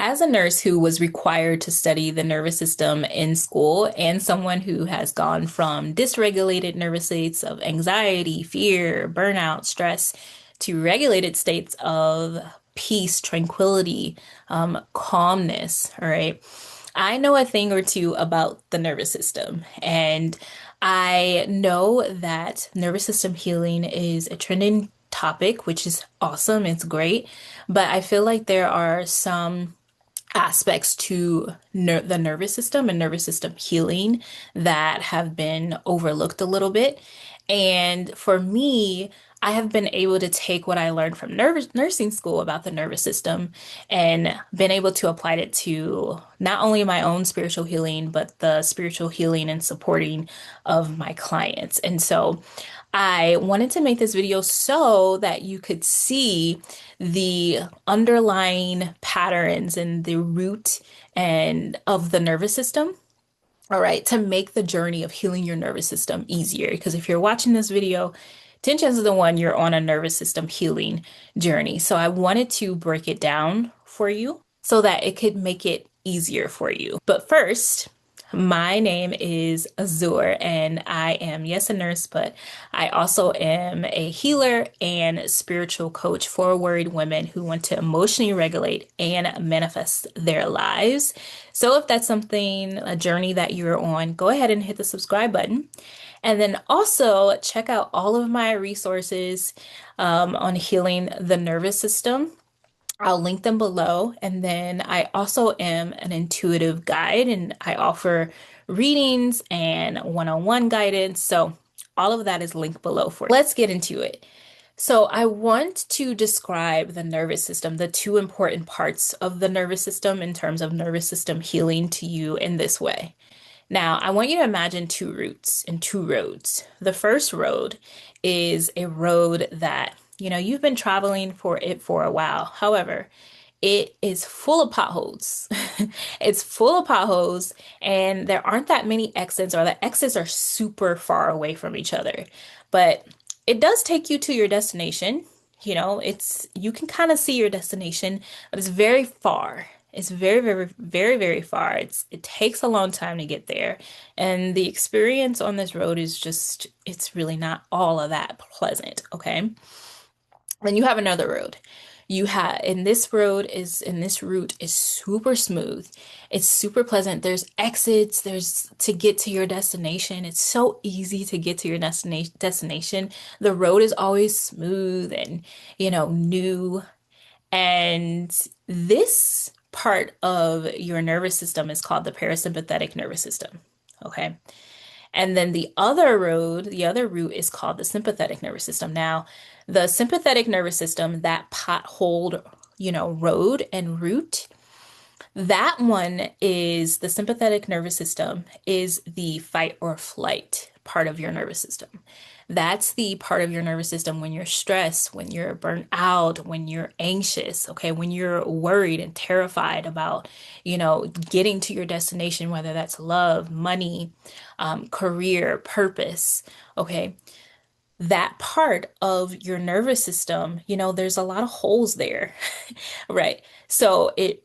As a nurse who was required to study the nervous system in school, and someone who has gone from dysregulated nervous states of anxiety, fear, burnout, stress, to regulated states of peace, tranquility, calmness, all right, I know a thing or two about the nervous system. And I know that nervous system healing is a trending topic, which is awesome. It's great. But I feel like there are some aspects to the nervous system and nervous system healing that have been overlooked a little bit. And for me, I have been able to take what I learned from nursing school about the nervous system and been able to apply it to not only my own spiritual healing, but the spiritual healing and supporting of my clients. And so I wanted to make this video so that you could see the underlying patterns and the root and of the nervous system. All right, to make the journey of healing your nervous system easier. Because if you're watching this video, 10 chances to one you're on a nervous system healing journey. So I wanted to break it down for you so that it could make it easier for you. But first, my name is Azur, and I am, yes, a nurse, but I also am a healer and spiritual coach for worried women who want to emotionally regulate and manifest their lives. So if that's something, a journey that you're on, go ahead and hit the subscribe button. And then also check out all of my resources on healing the nervous system. I'll link them below. And then I also am an intuitive guide and I offer readings and one-on-one guidance. So all of that is linked below for you. Let's get into it. So I want to describe the nervous system, the two important parts of the nervous system in terms of nervous system healing to you in this way. Now, I want you to imagine two routes and two roads. The first road is a road that, you've been traveling for it for a while. However, it is full of potholes. It's full of potholes, and there aren't that many exits, or the exits are super far away from each other. But it does take you to your destination. You can kind of see your destination, but it's very far. It's very, very, very, very far. It takes a long time to get there. And the experience on this road is it's really not all of that pleasant, okay? Then you have another road. This route is super smooth. It's super pleasant. There's exits, there's to get to your destination. It's so easy to get to your destination. The road is always smooth and, new. And this part of your nervous system is called the parasympathetic nervous system. Okay. And then the other route is called the sympathetic nervous system. Now, the sympathetic nervous system, that potholed, road and route, that one is the sympathetic nervous system is the fight or flight part of your nervous system. That's the part of your nervous system when you're stressed, when you're burnt out, when you're anxious, okay, when you're worried and terrified about, getting to your destination, whether that's love, money, career, purpose, okay. That part of your nervous system, there's a lot of holes there, right? So it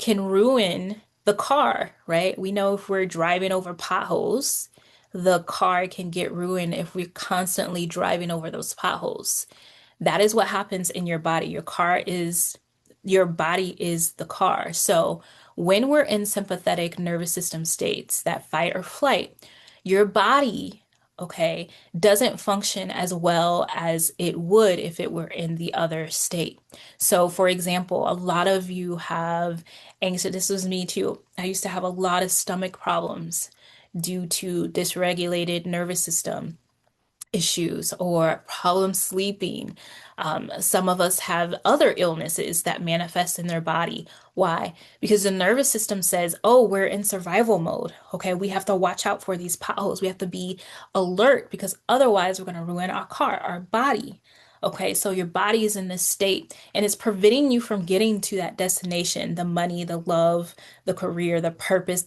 can ruin the car, right? We know if we're driving over potholes, the car can get ruined if we're constantly driving over those potholes. That is what happens in your body. Your body is the car. So when we're in sympathetic nervous system states, that fight or flight, your body, okay, doesn't function as well as it would if it were in the other state. So for example, a lot of you have anxiety. This was me too. I used to have a lot of stomach problems due to dysregulated nervous system issues or problem sleeping. Some of us have other illnesses that manifest in their body. Why? Because the nervous system says, oh, we're in survival mode. Okay, we have to watch out for these potholes. We have to be alert because otherwise we're going to ruin our car, our body. Okay, so your body is in this state and it's preventing you from getting to that destination, the money, the love, the career, the purpose,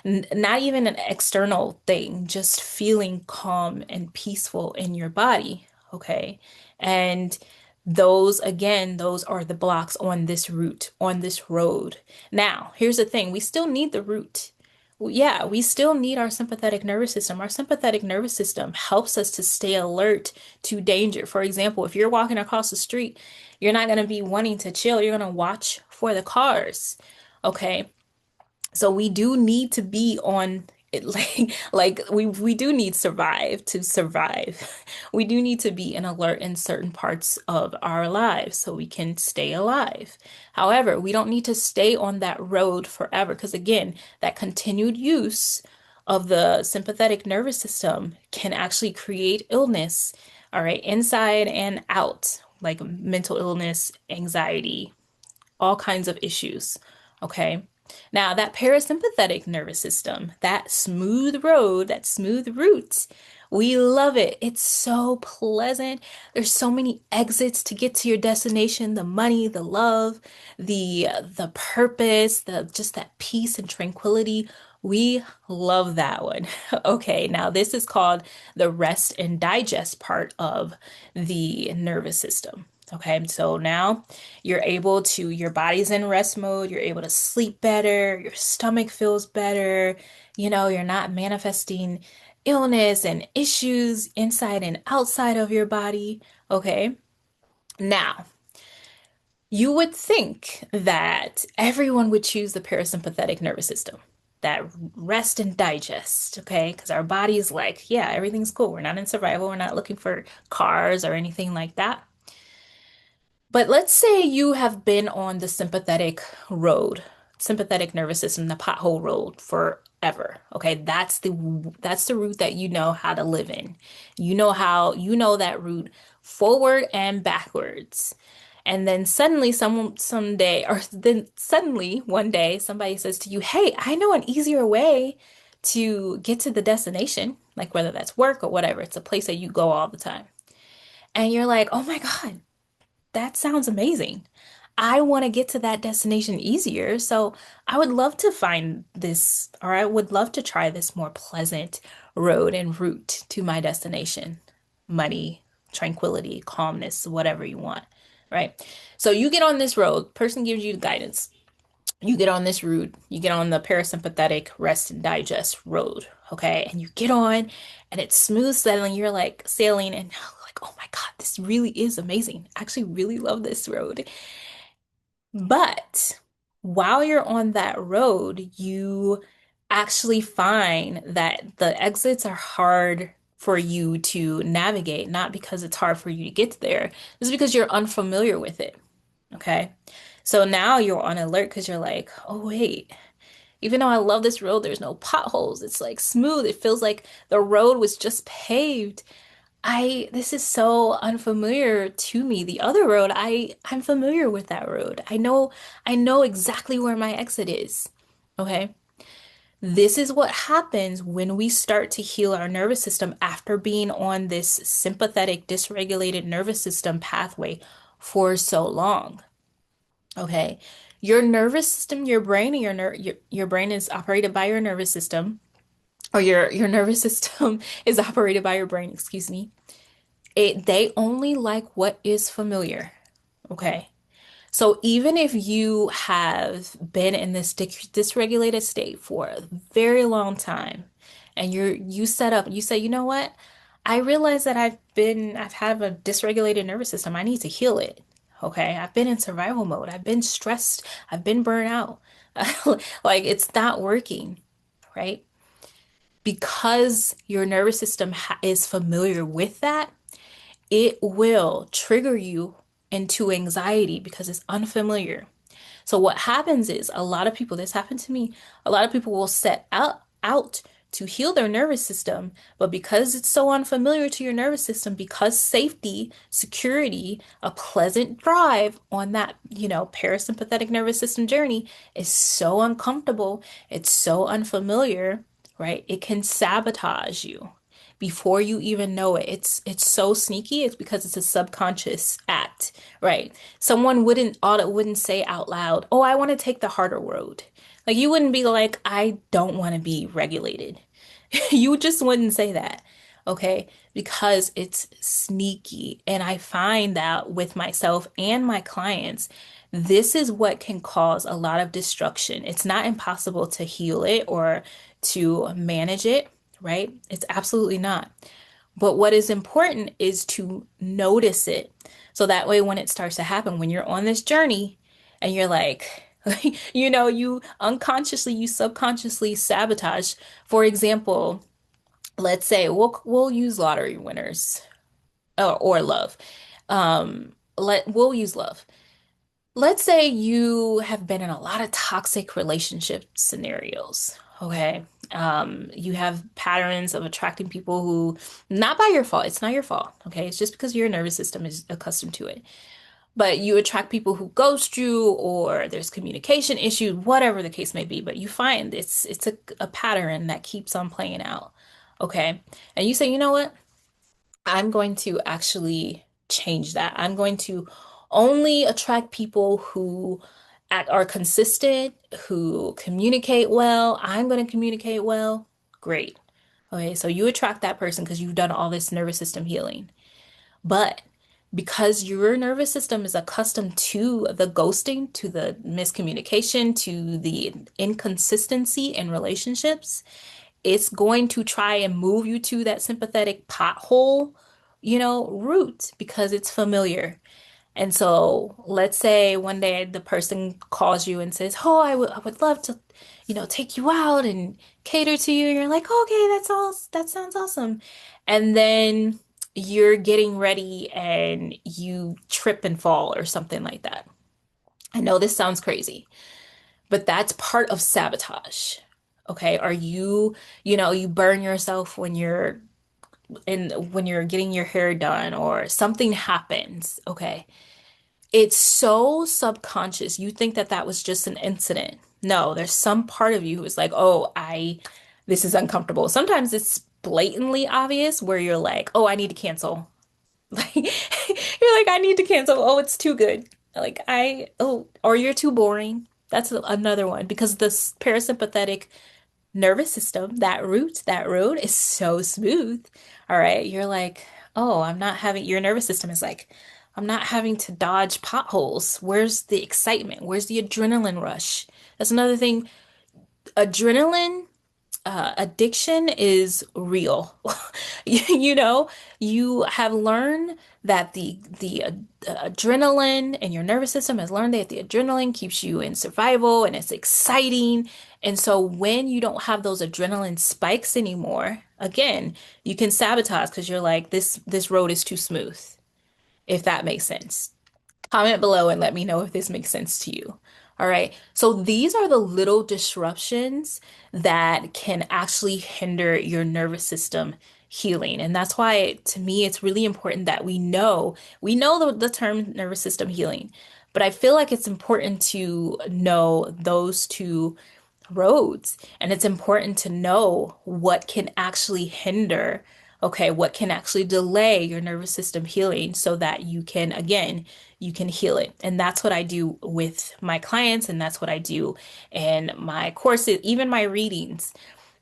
not even an external thing, just feeling calm and peaceful in your body. Okay. And Those, again, those are the blocks on this route, on this road. Now, here's the thing, we still need the route. Yeah, we still need our sympathetic nervous system. Our sympathetic nervous system helps us to stay alert to danger. For example, if you're walking across the street, you're not going to be wanting to chill. You're going to watch for the cars. Okay. So we do need to be on it like we do need survive to survive. We do need to be in alert in certain parts of our lives so we can stay alive. However, we don't need to stay on that road forever because again, that continued use of the sympathetic nervous system can actually create illness, all right, inside and out, like mental illness, anxiety, all kinds of issues. Okay. Now, that parasympathetic nervous system, that smooth road, that smooth route, we love it. It's so pleasant. There's so many exits to get to your destination, the money, the love, the purpose, the just that peace and tranquility. We love that one. Okay, now this is called the rest and digest part of the nervous system. Okay, so now you're able to, your body's in rest mode, you're able to sleep better, your stomach feels better, you're not manifesting illness and issues inside and outside of your body. Okay, now you would think that everyone would choose the parasympathetic nervous system, that rest and digest, okay? Because our body's like, yeah, everything's cool. We're not in survival, we're not looking for cars or anything like that. But let's say you have been on the sympathetic road, sympathetic nervous system, the pothole road forever. Okay, that's the route that you know how to live in. You know that route forward and backwards. And then suddenly suddenly one day somebody says to you, "Hey, I know an easier way to get to the destination." Like whether that's work or whatever, it's a place that you go all the time. And you're like, "Oh my God, that sounds amazing. I want to get to that destination easier. So I would love to find this, or I would love to try this more pleasant road and route to my destination. Money, tranquility, calmness, whatever you want, right? So you get on this road, person gives you guidance. You get on this route, you get on the parasympathetic rest and digest road, okay? And you get on and it's smooth sailing. You're like sailing and like, oh my God, this really is amazing. I actually really love this road. But while you're on that road, you actually find that the exits are hard for you to navigate, not because it's hard for you to get there, it's because you're unfamiliar with it. Okay. So now you're on alert because you're like, oh, wait, even though I love this road, there's no potholes. It's like smooth. It feels like the road was just paved. This is so unfamiliar to me. The other road, I'm familiar with that road. I know exactly where my exit is. Okay. This is what happens when we start to heal our nervous system after being on this sympathetic, dysregulated nervous system pathway for so long. Okay. Your nervous system, your brain, and your brain is operated by your nervous system, or your nervous system is operated by your brain, excuse me. They only like what is familiar. Okay. So even if you have been in this dysregulated state for a very long time and you say, you know what? I realize that I've had a dysregulated nervous system. I need to heal it. Okay. I've been in survival mode. I've been stressed. I've been burnt out. Like it's not working, right? Because your nervous system is familiar with that, it will trigger you into anxiety because it's unfamiliar. So what happens is a lot of people, this happened to me, a lot of people will set out to heal their nervous system, but because it's so unfamiliar to your nervous system, because safety, security, a pleasant drive on that, parasympathetic nervous system journey is so uncomfortable, it's so unfamiliar, right? It can sabotage you before you even know it. It's so sneaky. It's because it's a subconscious act, right? Someone wouldn't say out loud, "Oh, I want to take the harder road." Like you wouldn't be like, "I don't want to be regulated." You just wouldn't say that. Okay, because it's sneaky. And I find that with myself and my clients, this is what can cause a lot of destruction. It's not impossible to heal it or to manage it, right? It's absolutely not. But what is important is to notice it. So that way, when it starts to happen, when you're on this journey and you're like, you unconsciously, you subconsciously sabotage. For example, let's say we'll use lottery winners or love. We'll use love. Let's say you have been in a lot of toxic relationship scenarios. Okay. You have patterns of attracting people who, not by your fault, it's not your fault. Okay. It's just because your nervous system is accustomed to it. But you attract people who ghost you, or there's communication issues, whatever the case may be. But you find it's a pattern that keeps on playing out. Okay. And you say, you know what? I'm going to actually change that. I'm going to only attract people who are consistent, who communicate well. I'm going to communicate well. Great. Okay, so you attract that person because you've done all this nervous system healing. But because your nervous system is accustomed to the ghosting, to the miscommunication, to the inconsistency in relationships, it's going to try and move you to that sympathetic pothole, route because it's familiar. And so let's say one day the person calls you and says, "Oh, I would love to, take you out and cater to you." And you're like, "Okay, that sounds awesome." And then you're getting ready and you trip and fall or something like that. I know this sounds crazy, but that's part of sabotage. Okay? You burn yourself when you're getting your hair done or something happens, okay? It's so subconscious. You think that that was just an incident. No, there's some part of you who is like, "Oh, this is uncomfortable." Sometimes it's blatantly obvious where you're like, "Oh, I need to cancel." Like you're like, "I need to cancel. Oh, it's too good." Or you're too boring. That's another one because the parasympathetic nervous system, that road is so smooth. All right. You're like, "Oh, your nervous system is like, I'm not having to dodge potholes. Where's the excitement? Where's the adrenaline rush?" That's another thing. Adrenaline addiction is real. You have learned that the adrenaline and your nervous system has learned that the adrenaline keeps you in survival and it's exciting. And so when you don't have those adrenaline spikes anymore, again, you can sabotage because you're like, this road is too smooth, if that makes sense. Comment below and let me know if this makes sense to you. All right. So these are the little disruptions that can actually hinder your nervous system healing. And that's why, to me, it's really important that we know the term nervous system healing, but I feel like it's important to know those two roads. And it's important to know what can actually hinder, okay, what can actually delay your nervous system healing so that again, you can heal it. And that's what I do with my clients, and that's what I do in my courses, even my readings.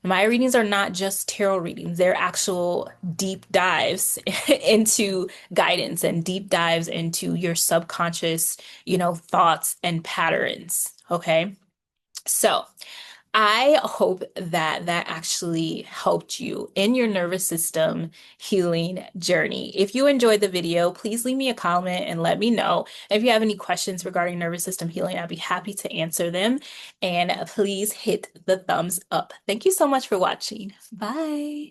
My readings are not just tarot readings, they're actual deep dives into guidance and deep dives into your subconscious, thoughts and patterns. Okay. So, I hope that that actually helped you in your nervous system healing journey. If you enjoyed the video, please leave me a comment and let me know. If you have any questions regarding nervous system healing, I'd be happy to answer them. And please hit the thumbs up. Thank you so much for watching. Bye.